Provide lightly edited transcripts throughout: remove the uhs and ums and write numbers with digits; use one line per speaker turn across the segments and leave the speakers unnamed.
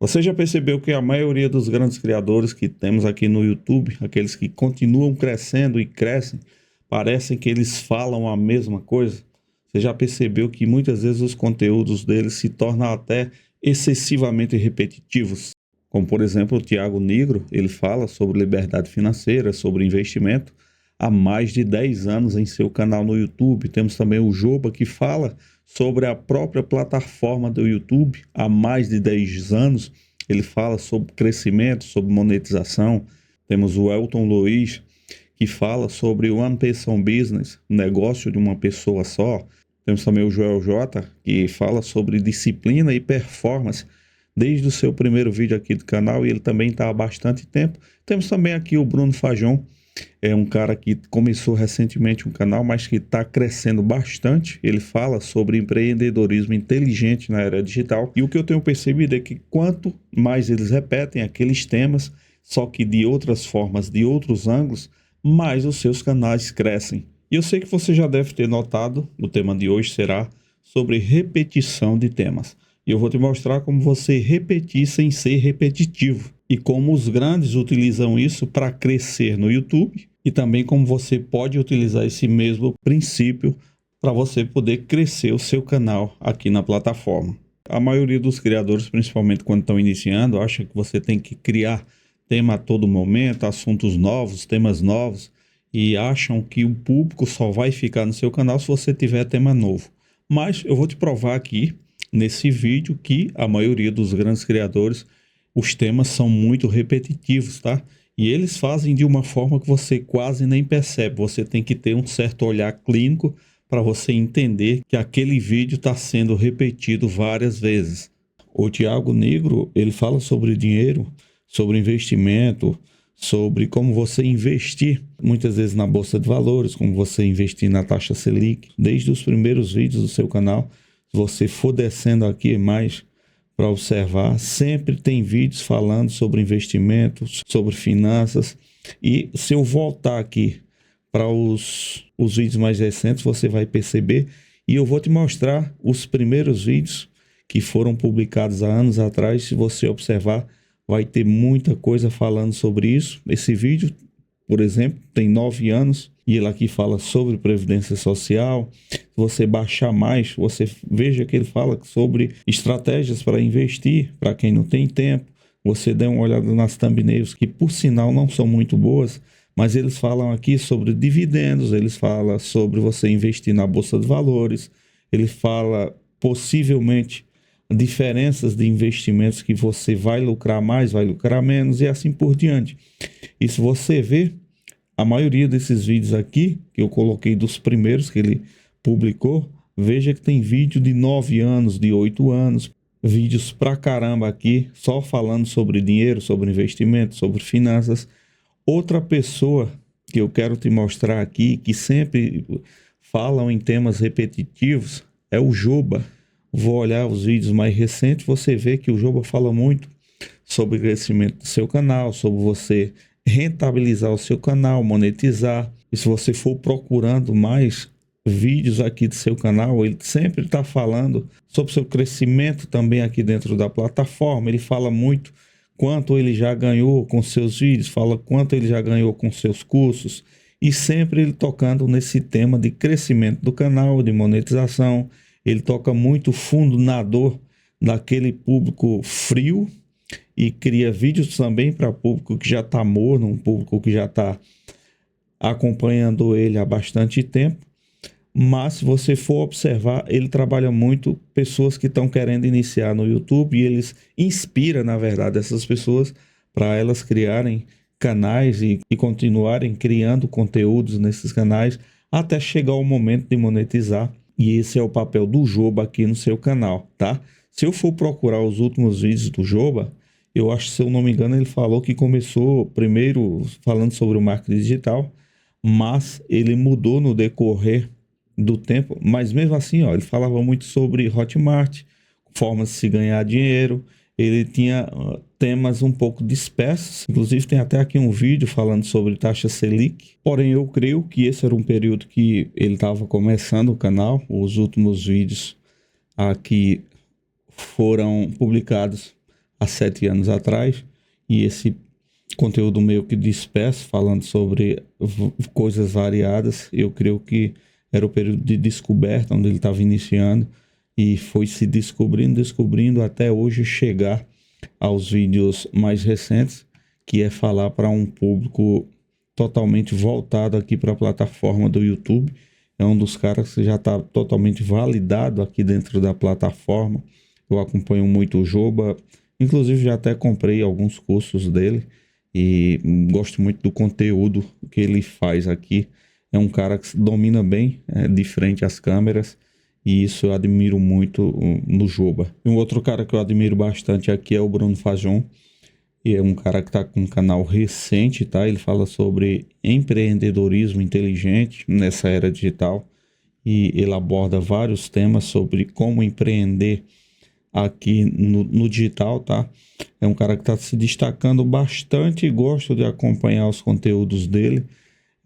Você já percebeu que a maioria dos grandes criadores que temos aqui no YouTube, aqueles que continuam crescendo e crescem, parecem que eles falam a mesma coisa? Você já percebeu que muitas vezes os conteúdos deles se tornam até excessivamente repetitivos? Como, por exemplo, o Thiago Nigro, ele fala sobre liberdade financeira, sobre investimento há mais de 10 anos em seu canal no YouTube. Temos também o Joba, que fala sobre a própria plataforma do YouTube há mais de 10 anos. Ele fala sobre crescimento, sobre monetização. Temos o Elton Luiz, que fala sobre o One Person Business, negócio de uma pessoa só. Temos também o Joel J, que fala sobre disciplina e performance desde o seu primeiro vídeo aqui do canal, e ele também está há bastante tempo. Temos também aqui o Bruno Fajon, é um cara que começou recentemente um canal, mas que está crescendo bastante. Ele fala sobre empreendedorismo inteligente na era digital. E o que eu tenho percebido é que quanto mais eles repetem aqueles temas, só que de outras formas, de outros ângulos, mais os seus canais crescem. E eu sei que você já deve ter notado, o tema de hoje será sobre repetição de temas. E eu vou te mostrar como você repetir sem ser repetitivo e como os grandes utilizam isso para crescer no YouTube, e também como você pode utilizar esse mesmo princípio para você poder crescer o seu canal aqui na plataforma. A maioria dos criadores, principalmente quando estão iniciando, acha que você tem que criar tema a todo momento, assuntos novos, temas novos, e acham que o público só vai ficar no seu canal se você tiver tema novo. Mas eu vou te provar aqui nesse vídeo que a maioria dos grandes criadores, os temas são muito repetitivos, tá? E eles fazem de uma forma que você quase nem percebe. Você tem que ter um certo olhar clínico para você entender que aquele vídeo está sendo repetido várias vezes. O Thiago Nigro, ele fala sobre dinheiro, sobre investimento, sobre como você investir, muitas vezes na Bolsa de Valores, como você investir na taxa Selic. Desde os primeiros vídeos do seu canal, se você for descendo aqui mais para observar, sempre tem vídeos falando sobre investimentos, sobre finanças. E se eu voltar aqui para os vídeos mais recentes, você vai perceber, e eu vou te mostrar os primeiros vídeos que foram publicados há anos atrás. Se você observar, vai ter muita coisa falando sobre isso. Esse vídeo, por exemplo, tem 9 anos e ele aqui fala sobre previdência social. Se você baixar mais, você veja que ele fala sobre estratégias para investir, para quem não tem tempo. Você dê uma olhada nas thumbnails, que por sinal não são muito boas, mas eles falam aqui sobre dividendos, eles falam sobre você investir na Bolsa de Valores, ele fala possivelmente diferenças de investimentos que você vai lucrar mais, vai lucrar menos e assim por diante. E se você ver, a maioria desses vídeos aqui, que eu coloquei dos primeiros que ele publicou, veja que tem vídeo de 9 anos, de 8 anos, vídeos pra caramba aqui, só falando sobre dinheiro, sobre investimento, sobre finanças. Outra pessoa que eu quero te mostrar aqui, que sempre falam em temas repetitivos, é o Joba. Vou olhar os vídeos mais recentes, você vê que o Joba fala muito sobre o crescimento do seu canal, sobre você rentabilizar o seu canal, monetizar. E se você for procurando mais vídeos aqui do seu canal, ele sempre está falando sobre o seu crescimento também aqui dentro da plataforma. Ele fala muito quanto ele já ganhou com seus vídeos, fala quanto ele já ganhou com seus cursos, e sempre ele tocando nesse tema de crescimento do canal, de monetização. Ele toca muito fundo na dor daquele público frio e cria vídeos também para público que já está morno, um público que já está acompanhando ele há bastante tempo. Mas se você for observar, ele trabalha muito pessoas que estão querendo iniciar no YouTube, e eles inspiram, na verdade, essas pessoas para elas criarem canais e continuarem criando conteúdos nesses canais até chegar o momento de monetizar. E esse é o papel do Joba aqui no seu canal, tá? Se eu for procurar os últimos vídeos do Joba, eu acho, se eu não me engano, ele falou que começou primeiro falando sobre o marketing digital, mas ele mudou no decorrer do tempo. Mas mesmo assim, ó, ele falava muito sobre Hotmart, formas de se ganhar dinheiro. Ele tinha temas um pouco dispersos. Inclusive tem até aqui um vídeo falando sobre taxa Selic. Porém, eu creio que esse era um período que ele estava começando o canal. Os últimos vídeos aqui foram publicados há 7 anos atrás, e esse conteúdo meio que disperso, falando sobre coisas variadas. Eu creio que era o período de descoberta, onde ele estava iniciando, e foi se descobrindo até hoje chegar aos vídeos mais recentes, que é falar para um público totalmente voltado aqui para a plataforma do YouTube. É um dos caras que já está totalmente validado aqui dentro da plataforma. Eu acompanho muito o Joba, inclusive já até comprei alguns cursos dele e gosto muito do conteúdo que ele faz aqui. É um cara que domina bem de frente às câmeras, e isso eu admiro muito no Joba. E um outro cara que eu admiro bastante aqui é o Bruno Fajon, e é um cara que está com um canal recente, tá? Ele fala sobre empreendedorismo inteligente nessa era digital, e ele aborda vários temas sobre como empreender aqui no digital, tá? É um cara que está se destacando bastante e gosto de acompanhar os conteúdos dele.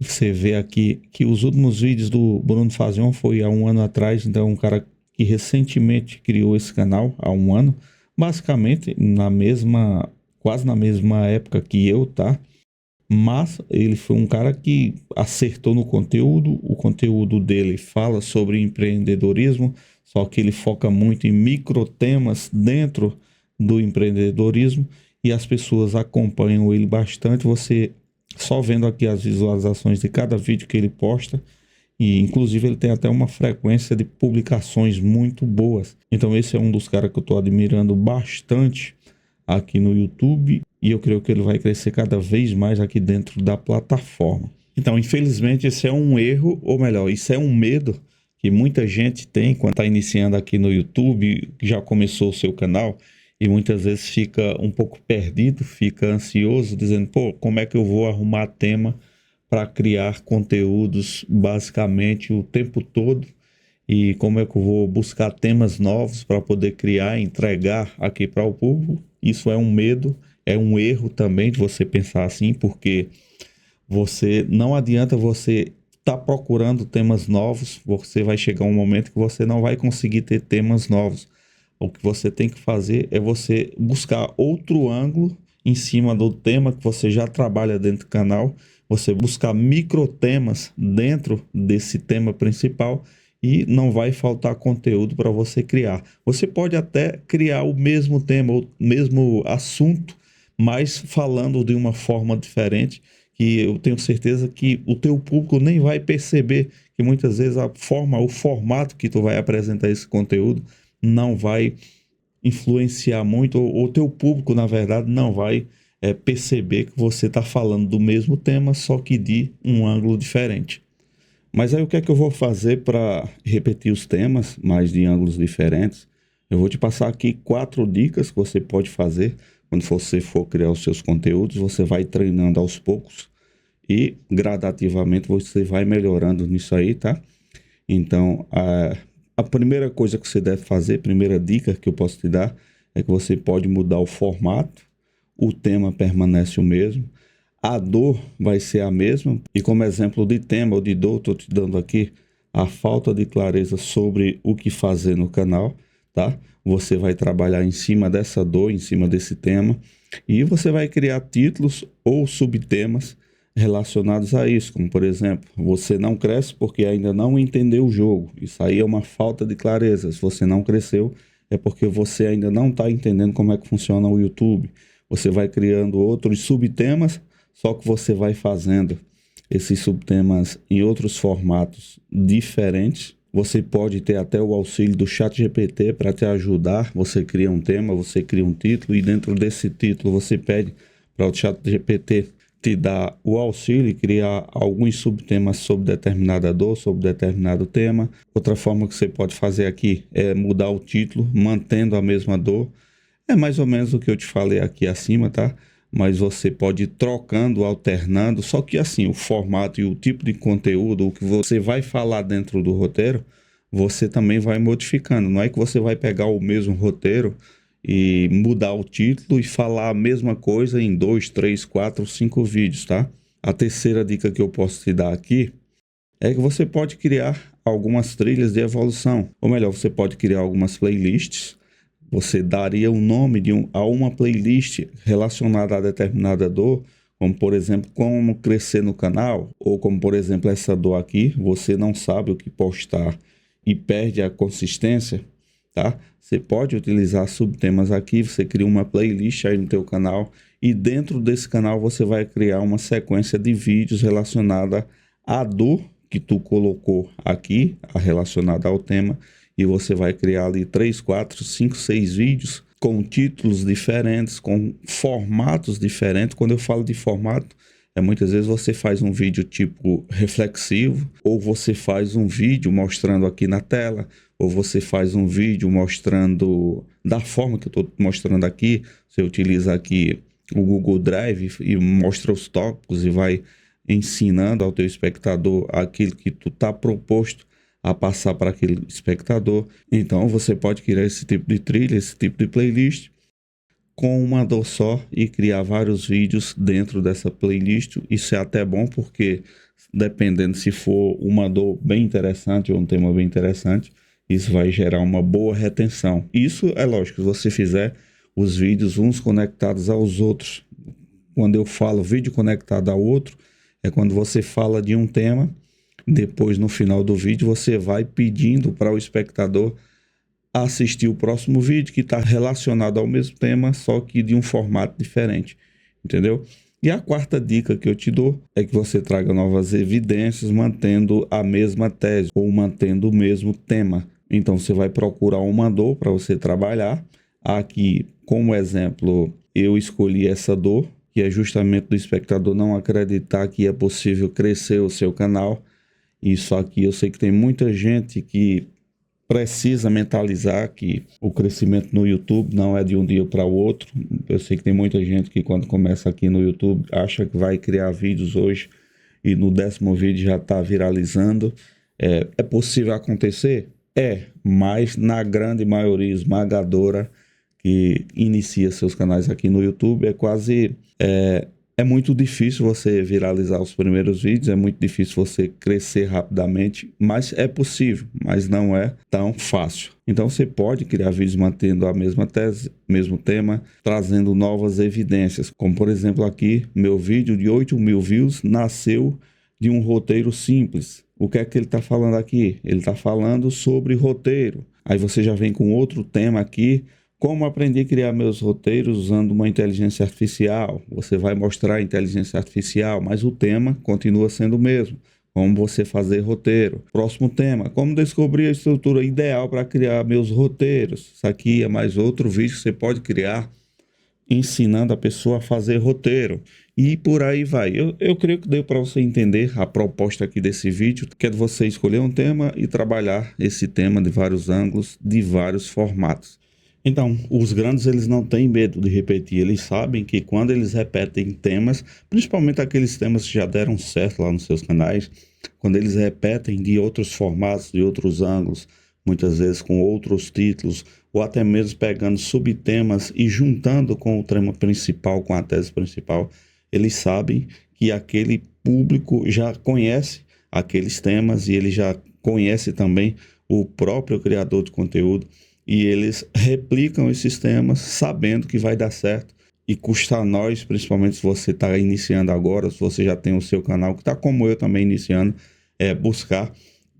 Você vê aqui que os últimos vídeos do Bruno Fazion foi há um ano atrás, então é um cara que recentemente criou esse canal, há um ano, basicamente quase na mesma época que eu, tá? Mas ele foi um cara que acertou no conteúdo. O conteúdo dele fala sobre empreendedorismo, só que ele foca muito em microtemas dentro do empreendedorismo, e as pessoas acompanham ele bastante. Você só vendo aqui as visualizações de cada vídeo que ele posta, e inclusive ele tem até uma frequência de publicações muito boas. Então esse é um dos caras que eu estou admirando bastante aqui no YouTube, e eu creio que ele vai crescer cada vez mais aqui dentro da plataforma. Então, infelizmente, esse é um erro, ou melhor, isso é um medo que muita gente tem quando está iniciando aqui no YouTube, que já começou o seu canal, e muitas vezes fica um pouco perdido, fica ansioso, dizendo, pô, como é que eu vou arrumar tema para criar conteúdos basicamente o tempo todo, e como é que eu vou buscar temas novos para poder criar e entregar aqui para o público. Isso é um medo, é um erro também de você pensar assim, porque não adianta você estar procurando temas novos, você vai chegar um momento que você não vai conseguir ter temas novos. O que você tem que fazer é você buscar outro ângulo em cima do tema que você já trabalha dentro do canal, você buscar microtemas dentro desse tema principal, e não vai faltar conteúdo para você criar. Você pode até criar o mesmo tema, o mesmo assunto, mas falando de uma forma diferente, que eu tenho certeza que o teu público nem vai perceber, que muitas vezes o formato que tu vai apresentar esse conteúdo não vai influenciar muito, ou o teu público, na verdade, não vai perceber que você está falando do mesmo tema, só que de um ângulo diferente. Mas aí o que é que eu vou fazer para repetir os temas, mas de ângulos diferentes? Eu vou te passar aqui 4 dicas que você pode fazer quando você for criar os seus conteúdos. Você vai treinando aos poucos e gradativamente você vai melhorando nisso aí, tá? Então, a primeira coisa que você deve fazer, primeira dica que eu posso te dar, é que você pode mudar o formato, o tema permanece o mesmo, a dor vai ser a mesma, e como exemplo de tema ou de dor, estou te dando aqui a falta de clareza sobre o que fazer no canal, tá? Você vai trabalhar em cima dessa dor, em cima desse tema, e você vai criar títulos ou subtemas relacionados a isso, como por exemplo, você não cresce porque ainda não entendeu o jogo. Isso aí é uma falta de clareza. Se você não cresceu, é porque você ainda não está entendendo como é que funciona o YouTube. Você vai criando outros subtemas, só que você vai fazendo esses subtemas em outros formatos diferentes. Você pode ter até o auxílio do ChatGPT para te ajudar. Você cria um tema, você cria um título, e dentro desse título você pede para o ChatGPT te dar o auxílio e criar alguns subtemas sobre determinada dor, sobre determinado tema. Outra forma que você pode fazer aqui é mudar o título, mantendo a mesma dor. É mais ou menos o que eu te falei aqui acima, tá? Mas você pode ir trocando, alternando, só que assim, o formato e o tipo de conteúdo, o que você vai falar dentro do roteiro, você também vai modificando. Não é que você vai pegar o mesmo roteiro e mudar o título e falar a mesma coisa em 2, 3, 4, 5 vídeos, tá? A terceira dica que eu posso te dar aqui é que você pode criar algumas trilhas de evolução, ou melhor, você pode criar algumas playlists você daria o nome a uma playlist relacionada a determinada dor, como por exemplo, como crescer no canal, ou como por exemplo essa dor aqui, você não sabe o que postar e perde a consistência, tá? Você pode utilizar subtemas aqui, você cria uma playlist aí no teu canal e dentro desse canal você vai criar uma sequência de vídeos relacionada à dor que tu colocou aqui, relacionada ao tema, e você vai criar ali 3, 4, 5, 6 vídeos com títulos diferentes, com formatos diferentes. Quando eu falo de formato, muitas vezes você faz um vídeo tipo reflexivo, ou você faz um vídeo mostrando aqui na tela, ou você faz um vídeo mostrando da forma que eu estou mostrando aqui. Você utiliza aqui o Google Drive e mostra os tópicos e vai ensinando ao teu espectador aquilo que tu está proposto a passar para aquele espectador. Então você pode criar esse tipo de trilha, esse tipo de playlist com uma dor só e criar vários vídeos dentro dessa playlist. Isso é até bom porque, dependendo se for uma dor bem interessante ou um tema bem interessante, isso vai gerar uma boa retenção. Isso é lógico, se você fizer os vídeos uns conectados aos outros. Quando eu falo vídeo conectado ao outro, é quando você fala de um tema, depois no final do vídeo você vai pedindo para o espectador assistir o próximo vídeo que está relacionado ao mesmo tema, só que de um formato diferente, entendeu? E a quarta dica que eu te dou é que você traga novas evidências mantendo a mesma tese ou mantendo o mesmo tema. Então você vai procurar uma dor para você trabalhar. Aqui, como exemplo, eu escolhi essa dor, que é justamente do espectador não acreditar que é possível crescer o seu canal. Isso aqui eu sei que tem muita gente que precisa mentalizar que o crescimento no YouTube não é de um dia para o outro. Eu sei que tem muita gente que quando começa aqui no YouTube acha que vai criar vídeos hoje e no 10º vídeo já está viralizando. É possível acontecer? Mas na grande maioria esmagadora que inicia seus canais aqui no YouTube é muito difícil você viralizar os primeiros vídeos, é muito difícil você crescer rapidamente, mas é possível, mas não é tão fácil. Então você pode criar vídeos mantendo a mesma tese, mesmo tema, trazendo novas evidências, como por exemplo aqui, meu vídeo de 8.000 views nasceu de um roteiro simples. O que é que ele está falando aqui? Ele está falando sobre roteiro. Aí você já vem com outro tema aqui, como aprender a criar meus roteiros usando uma inteligência artificial. Você vai mostrar a inteligência artificial, mas o tema continua sendo o mesmo. Como você fazer roteiro. Próximo tema, como descobrir a estrutura ideal para criar meus roteiros. Isso aqui é mais outro vídeo que você pode criar ensinando a pessoa a fazer roteiro. E por aí vai. Eu creio que deu para você entender a proposta aqui desse vídeo, que é de você escolher um tema e trabalhar esse tema de vários ângulos, de vários formatos. Então, os grandes, eles não têm medo de repetir, eles sabem que quando eles repetem temas, principalmente aqueles temas que já deram certo lá nos seus canais, quando eles repetem de outros formatos, de outros ângulos, muitas vezes com outros títulos, ou até mesmo pegando subtemas e juntando com o tema principal, com a tese principal, eles sabem que aquele público já conhece aqueles temas e ele já conhece também o próprio criador de conteúdo. E eles replicam esses temas sabendo que vai dar certo. E custa a nós, principalmente se você está iniciando agora, se você já tem o seu canal, que está como eu também iniciando, buscar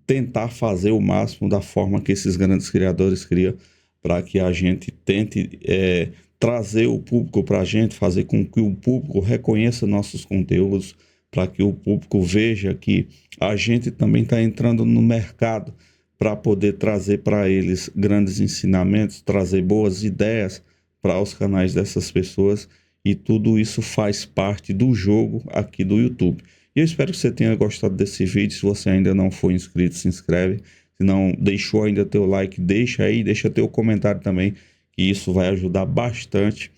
tentar fazer o máximo da forma que esses grandes criadores criam, para que a gente tente trazer o público para a gente, fazer com que o público reconheça nossos conteúdos, para que o público veja que a gente também está entrando no mercado, para poder trazer para eles grandes ensinamentos, trazer boas ideias para os canais dessas pessoas, e tudo isso faz parte do jogo aqui do YouTube. E eu espero que você tenha gostado desse vídeo. Se você ainda não for inscrito, se inscreve. Se não deixou ainda teu like, deixa aí, deixa teu comentário também, que isso vai ajudar bastante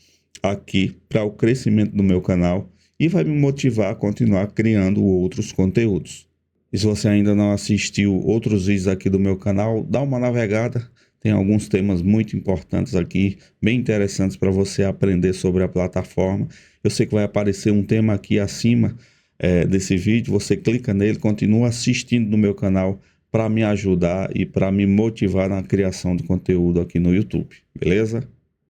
aqui para o crescimento do meu canal e vai me motivar a continuar criando outros conteúdos. E se você ainda não assistiu outros vídeos aqui do meu canal, dá uma navegada. Tem alguns temas muito importantes aqui, bem interessantes para você aprender sobre a plataforma. Eu sei que vai aparecer um tema aqui acima desse vídeo. Você clica nele, continua assistindo no meu canal para me ajudar e para me motivar na criação de conteúdo aqui no YouTube, beleza?